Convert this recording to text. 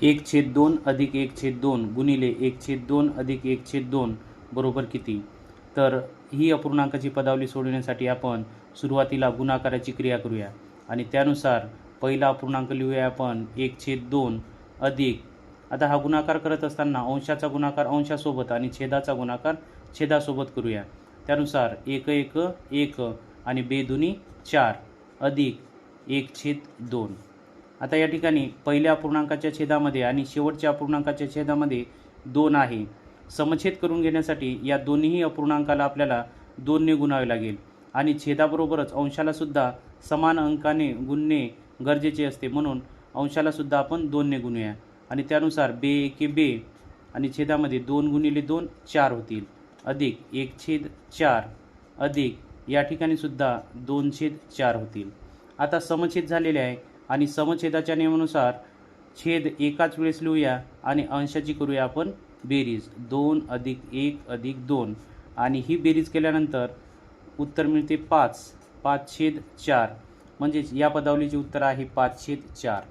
1/2 अधिक 1/2 गुणिले 1/2 अधिक 1/2 बरोबर किती? तर ही अपूर्णांकाची पदावली सोडवण्यासाठी आपण सुरुवातीला गुणाकाराची क्रिया करूया आणि त्यानुसार पहिला अपूर्णांक लिहूया आपण 1/2 अधिक, आता हा गुणाकार करत असताना अंशाचा गुणाकार अंशासोबत आणि छेदाचा गुणाकार छेदासोबत करूया. त्यानुसार 1 1 1 आणि 2 दुनी 4 अधिक 1/2. आता या ठिकाणी पहिल्या अपूर्णांकाच्या छेदामध्ये आणि शेवटच्या अपूर्णांकाच्या छेदामध्ये 2 आहे. समछेद करून घेण्यासाठी या दोन्ही अपूर्णांकाला आपल्याला 2 ने गुणावे लागेल आणि छेदाबरोबरच अंशालासुद्धा समान अंकाने गुणणे गरजेचे असते, म्हणून अंशालासुद्धा आपण 2 ने गुणूया आणि त्यानुसार 2 एके 2 आणि छेदामध्ये 2 गुणिले 2 4 होतील अधिक 1/4 अधिक या ठिकाणीसुद्धा 2/4 होतील. आता समछेद झालेले आहे आणि समछेदाच्या नियमानुसार छेद एकाच वेळेस लिहूया आणि अंशाची करूया आपण बेरीज. 2 अधिक 1 अधिक 2 आणि ही बेरीज केल्यानंतर उत्तर मिळते 5/4 म्हणजेच या पदावलीचे उत्तर आहे 5/4.